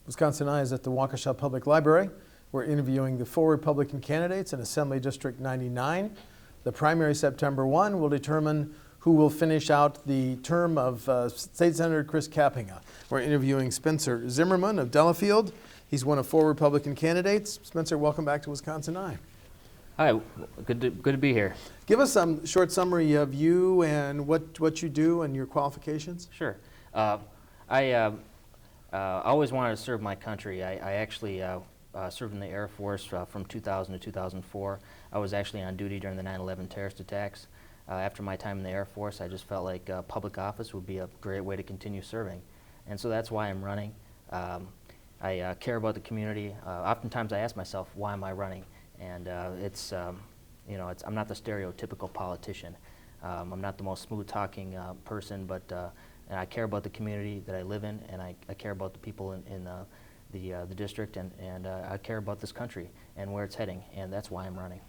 Wisconsin Eye is at the Waukesha Public Library. We're interviewing the 4 Republican candidates in Assembly District 99. The primary, September 1, will determine who will finish out the term of State Senator Chris Kappinga. We're interviewing Spencer Zimmerman of Delafield. He's one of 4 Republican candidates. Spencer, welcome back to Wisconsin Eye. Hi, good to be here. Give us some short summary of you and what you do and your qualifications. Sure. I always wanted to serve my country. I actually served in the Air Force from 2000 to 2004. I was actually on duty during the 9/11 terrorist attacks. After my time in the Air Force, I just felt like public office would be a great way to continue serving. And so that's why I'm running. I care about the community. Oftentimes I ask myself, why am I running? And I'm not the stereotypical politician. I'm not the most smooth-talking person, but and I care about the community that I live in, and I care about the people in the district, and I care about this country and where it's heading, and that's why I'm running.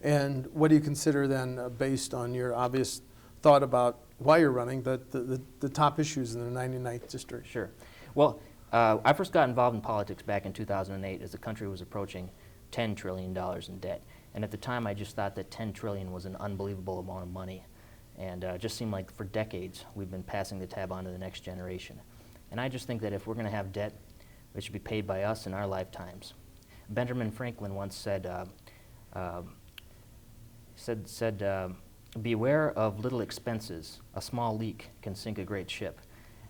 And what do you consider then, based on your obvious thought about why you're running, the top issues in the 99th district? Sure. Well, I first got involved in politics back in 2008 as the country was approaching $10 trillion in debt. And at the time, I just thought that $10 trillion was an unbelievable amount of money. And it just seemed like for decades, we've been passing the tab on to the next generation. And I just think that if we're going to have debt, it should be paid by us in our lifetimes. Benjamin Franklin once said, beware of little expenses. A small leak can sink a great ship.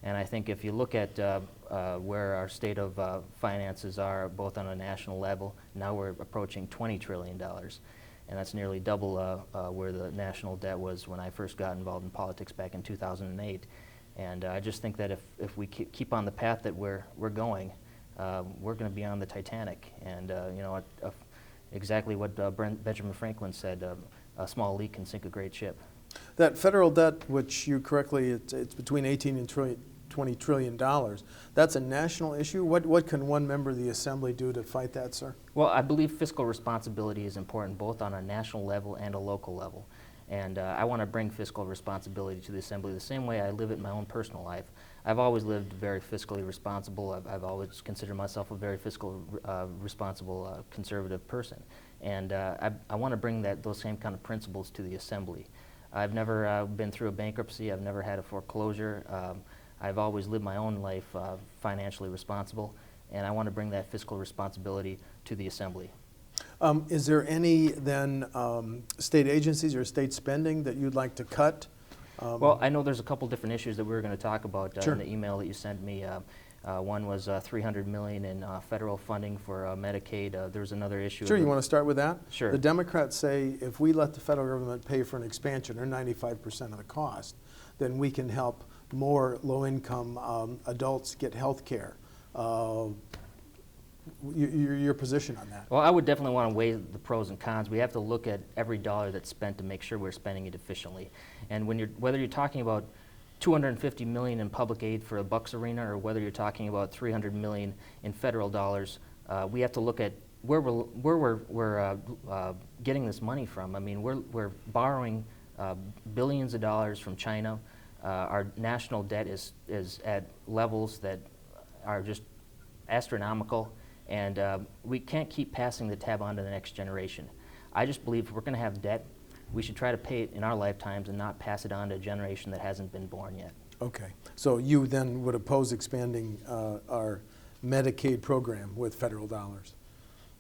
And I think if you look at where our state of finances are, both on a national level, now we're approaching $20 trillion. And that's nearly double where the national debt was when I first got involved in politics back in 2008. And I just think that if we keep on the path that we're going, we're going to be on the Titanic. And exactly what Benjamin Franklin said, a small leak can sink a great ship. That federal debt, which you correctly, it's between 18 and $20 trillion. That's a national issue. What can one member of the Assembly do to fight that, sir? Well, I believe fiscal responsibility is important both on a national level and a local level. And I want to bring fiscal responsibility to the Assembly the same way I live it in my own personal life. I've always lived very fiscally responsible. I've always considered myself a very fiscal responsible conservative person. And I want to bring those same kind of principles to the Assembly. I've never been through a bankruptcy. I've never had a foreclosure. I've always lived my own life financially responsible, and I want to bring that fiscal responsibility to the Assembly. Is there any, then, state agencies or state spending that you'd like to cut? Well, I know there's a couple different issues that we were going to talk about Sure. in the email that you sent me. One was $300 million in federal funding for Medicaid. There's another issue. Sure, you want to start with that? Sure. The Democrats say if we let the federal government pay for an expansion, or 95% of the cost, then we can help more low-income adults get health care. Your position on that? Well, I would definitely want to weigh the pros and cons. We have to look at every dollar that's spent to make sure we're spending it efficiently. And whether you're talking about $250 million in public aid for a Bucks Arena, or whether you're talking about $300 million in federal dollars, we have to look at where we're getting this money from. I mean, we're borrowing billions of dollars from China. Our national debt is at levels that are just astronomical, and we can't keep passing the tab on to the next generation. I just believe if we're going to have debt, we should try to pay it in our lifetimes and not pass it on to a generation that hasn't been born yet. Okay. So you then would oppose expanding our Medicaid program with federal dollars.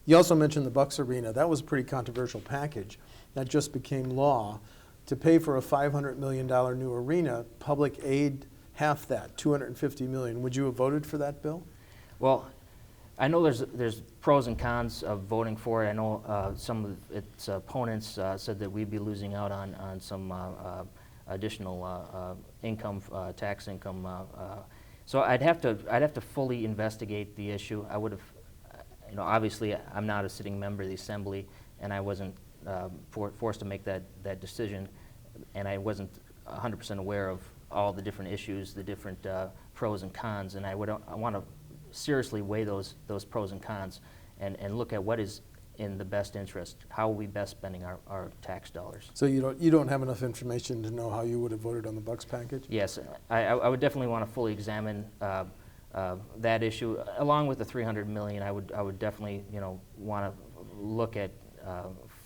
You also mentioned the Bucks Arena. That was a pretty controversial package that just became law. To pay for a $500 million new arena, public aid half that, $250 million. Would you have voted for that bill? Well, I know there's pros and cons of voting for it. I know some of its opponents said that we'd be losing out on some additional tax income. So I'd have to fully investigate the issue. I would have, obviously I'm not a sitting member of the Assembly, and I wasn't forced to make that decision, and I wasn't 100% aware of all the different issues, the different pros and cons, and I want to seriously weigh those pros and cons and look at what is in the best interest. How are we best spending our tax dollars? So you don't have enough information to know how you would have voted on the Bucks package? Yes, I would definitely want to fully examine that issue, along with the $300 million, I would definitely, want to look at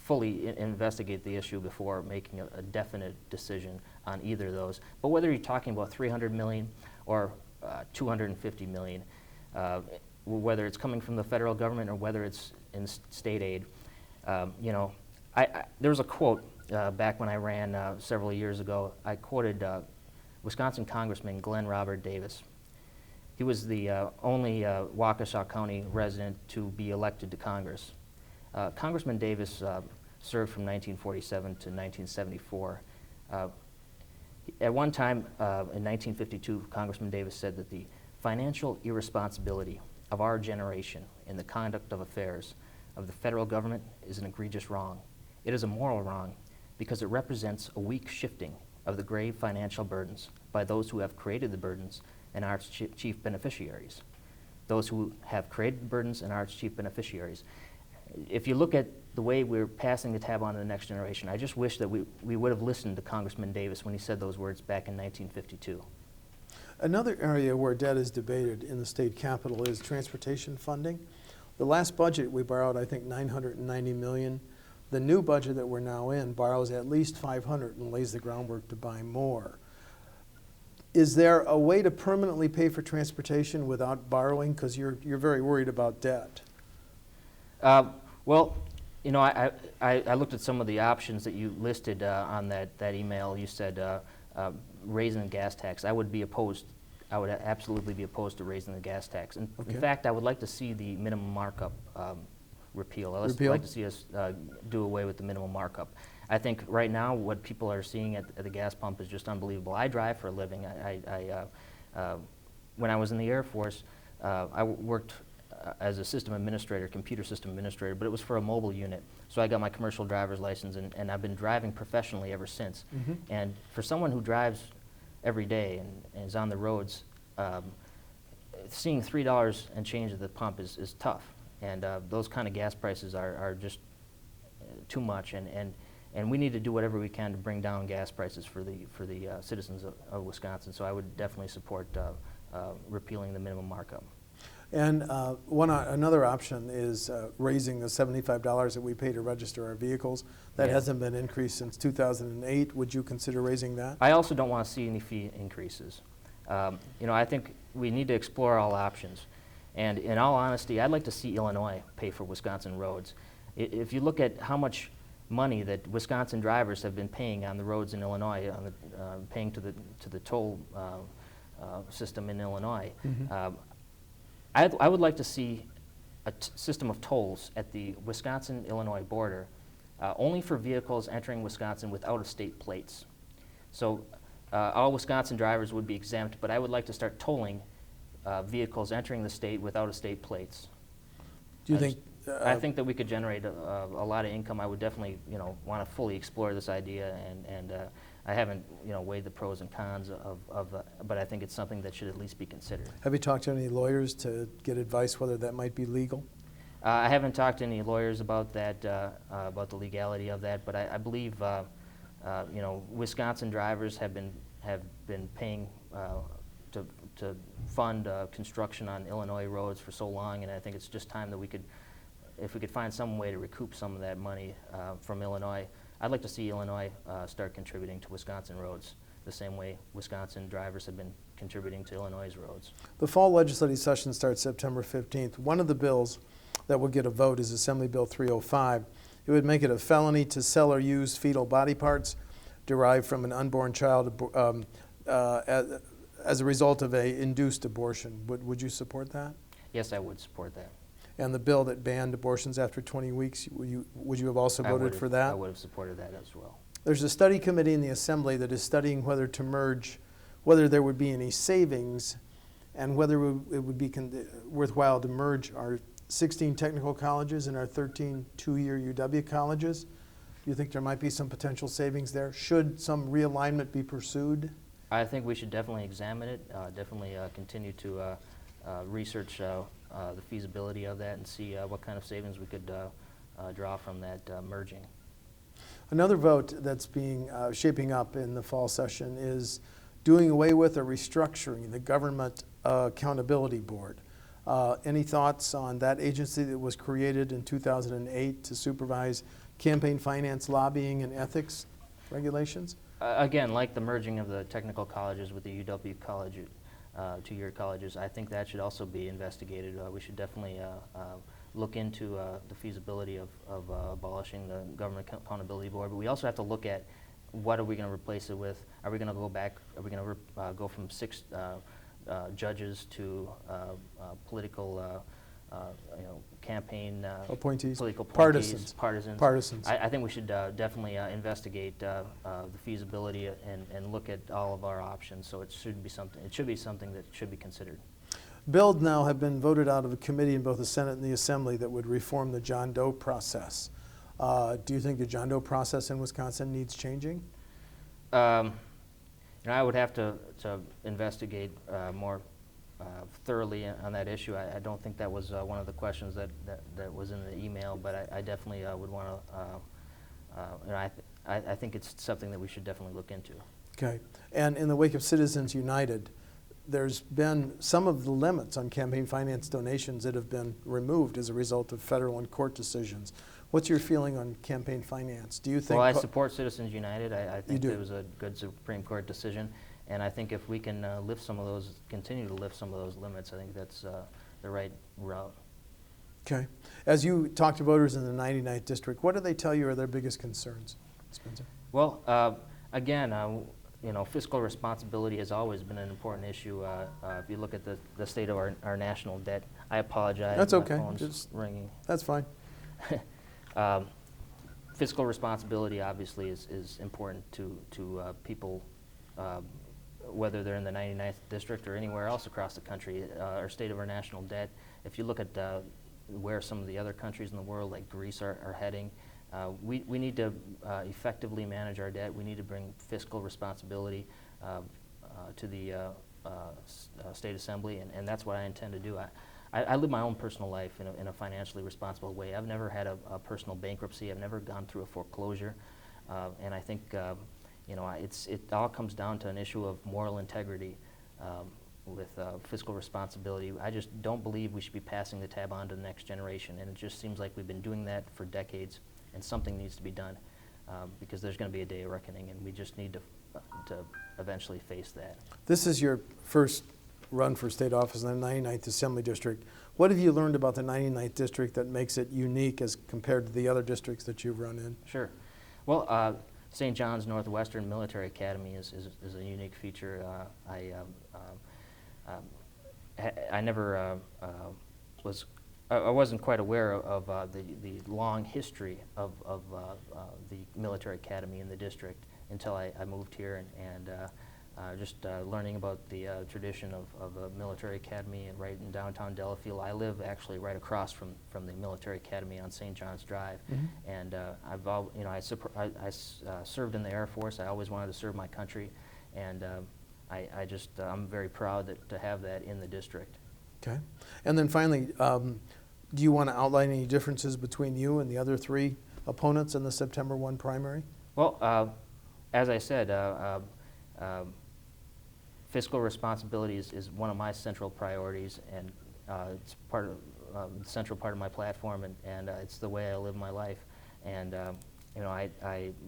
fully investigate the issue before making a definite decision on either of those. But whether you're talking about $300 million or $250 million, whether it's coming from the federal government or whether it's in state aid, there was a quote back when I ran several years ago. I quoted Wisconsin Congressman Glenn Robert Davis. He was the only Waukesha County resident to be elected to Congress. Congressman Davis served from 1947 to 1974. At one time, in 1952, Congressman Davis said that the financial irresponsibility of our generation in the conduct of affairs of the federal government is an egregious wrong. It is a moral wrong because it represents a weak shifting of the grave financial burdens by those who have created the burdens and are its chief beneficiaries. Those who have created the burdens and are its chief beneficiaries. If you look at the way we're passing the tab on to the next generation, I just wish that we would have listened to Congressman Davis when he said those words back in 1952. Another area where debt is debated in the state capitol is transportation funding. The last budget we borrowed, I think, $990 million. The new budget that we're now in borrows at least $500 and lays the groundwork to buy more. Is there a way to permanently pay for transportation without borrowing? Because you're very worried about debt. Well, I looked at some of the options that you listed on that email. You said raising the gas tax. I would absolutely be opposed to raising the gas tax. And Okay. In fact, I would like to see the minimum markup repeal. I'd like to see us do away with the minimum markup. I think right now what people are seeing at the gas pump is just unbelievable. I drive for a living. When I was in the Air Force, I worked as a system administrator, computer system administrator, but it was for a mobile unit. So I got my commercial driver's license, and I've been driving professionally ever since. Mm-hmm. And for someone who drives every day and is on the roads, seeing $3 and change at the pump is tough. And those kind of gas prices are just too much, and we need to do whatever we can to bring down gas prices for the citizens of Wisconsin. So I would definitely support repealing the minimum markup. And another option is raising the $75 that we pay to register our vehicles. That hasn't been increased since 2008. Would you consider raising that? I also don't want to see any fee increases. I think we need to explore all options. And in all honesty, I'd like to see Illinois pay for Wisconsin roads. If you look at how much money that Wisconsin drivers have been paying on the roads in Illinois, paying to the toll system in Illinois, Mm-hmm. I would like to see a system of tolls at the Wisconsin-Illinois border only for vehicles entering Wisconsin with out-of-state plates. So all Wisconsin drivers would be exempt, but I would like to start tolling vehicles entering the state with out-of-state plates. Do you think? I think that we could generate a lot of income. I would definitely, want to fully explore this idea, and I haven't, weighed the pros and cons but I think it's something that should at least be considered. Have you talked to any lawyers to get advice whether that might be legal? I haven't talked to any lawyers about that, about the legality of that, but I believe, Wisconsin drivers have been paying to fund construction on Illinois roads for so long, and I think it's just time that if we could find some way to recoup some of that money from Illinois. I'd like to see Illinois start contributing to Wisconsin roads the same way Wisconsin drivers have been contributing to Illinois' roads. The fall legislative session starts September 15th. One of the bills that will get a vote is Assembly Bill 305. It would make it a felony to sell or use fetal body parts derived from an unborn child as a result of an induced abortion. Would you support that? Yes, I would support that. And the bill that banned abortions after 20 weeks, would you have also voted for that? I would have supported that as well. There's a study committee in the Assembly that is studying whether there would be any savings and whether it would be worthwhile to merge our 16 technical colleges and our 13 two-year UW colleges. Do you think there might be some potential savings there? Should some realignment be pursued? I think we should definitely examine it, definitely continue to research the feasibility of that and see what kind of savings we could draw from that merging. Another vote that's being shaping up in the fall session is doing away with or restructuring the government Accountability Board. Any thoughts on that agency that was created in 2008 to supervise campaign finance, lobbying, and ethics regulations? Again, like the merging of the technical colleges with the UW college, two-year colleges, I think that should also be investigated. We should definitely look into the feasibility of abolishing the Government Accountability Board. But we also have to look at what are we going to replace it with? Are we going to go back? Are we going to go from 6 judges to political, campaign Appointees? political Partisans. partisans. I think we should definitely investigate the feasibility and look at all of our options. So it should be something. It should be something that should be considered. Bills now have been voted out of a committee in both the Senate and the Assembly that would reform the John Doe process. Do you think the John Doe process in Wisconsin needs changing? I would have to investigate more thoroughly on that issue. I don't think that was one of the questions that was in the email, but I definitely would want to, I think it's something that we should definitely look into. Okay. And in the wake of Citizens United, there's been some of the limits on campaign finance donations that have been removed as a result of federal and court decisions. What's your feeling on campaign finance? Do you think? Well, I support Citizens United. I think it was a good Supreme Court decision, and I think if we can lift some of those, continue to lift some of those limits, I think that's the right route. Okay. As you talk to voters in the 99th district, what do they tell you are their biggest concerns, Spencer? Well, again, fiscal responsibility has always been an important issue. If you look at the state of our national debt, I apologize. That's okay. My phone's Just ringing. That's fine. Fiscal responsibility obviously is important to people, whether they're in the 99th district or anywhere else across the country. Our state of our national debt, if you look at where some of the other countries in the world, like Greece, are heading, we need to effectively manage our debt. We need to bring fiscal responsibility to the state assembly, and that's what I intend to do. I live my own personal life in a financially responsible way. I've never had a personal bankruptcy. I've never gone through a foreclosure, and I think it all comes down to an issue of moral integrity with fiscal responsibility. I just don't believe we should be passing the tab on to the next generation, and it just seems like we've been doing that for decades, and something needs to be done because there's going to be a day of reckoning, and we just need to eventually face that. This is your first run for state office in the 99th Assembly District. What have you learned about the 99th District that makes it unique as compared to the other districts that you've run in? Sure. Well, St. John's Northwestern Military Academy is a unique feature. I never I wasn't quite aware of the long history of the military academy in the district until I moved here and just learning about the tradition of a military academy and right in downtown Delafield. I live actually right across from the military academy on St. John's Drive, and I served in the Air Force. I always wanted to serve my country, and I'm very proud to have that in the district. Okay, and then finally, do you want to outline any differences between you and the other 3 opponents in the September 1 primary? Well, as I said, fiscal responsibility is one of my central priorities, and it's part of the central part of my platform, and it's the way I live my life. And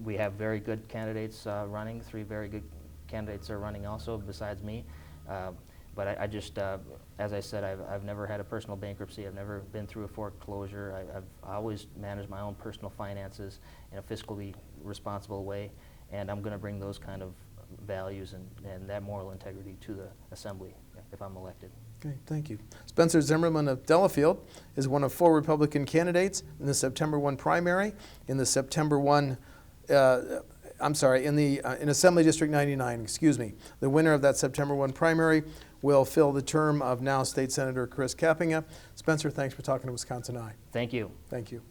we have very good candidates running. 3 very good candidates are running also besides me. But I just, as I said, I've never had a personal bankruptcy. I've never been through a foreclosure. I've always managed my own personal finances in a fiscally responsible way, and I'm going to bring those kind of values and that moral integrity to the Assembly if I'm elected. Okay, thank you. Spencer Zimmerman of Delafield is one of 4 Republican candidates in the September 1 primary. In the September 1, in Assembly District 99, excuse me. The winner of that September 1 primary will fill the term of now State Senator Chris Kappinga. Spencer, thanks for talking to Wisconsin Eye. Thank you. Thank you.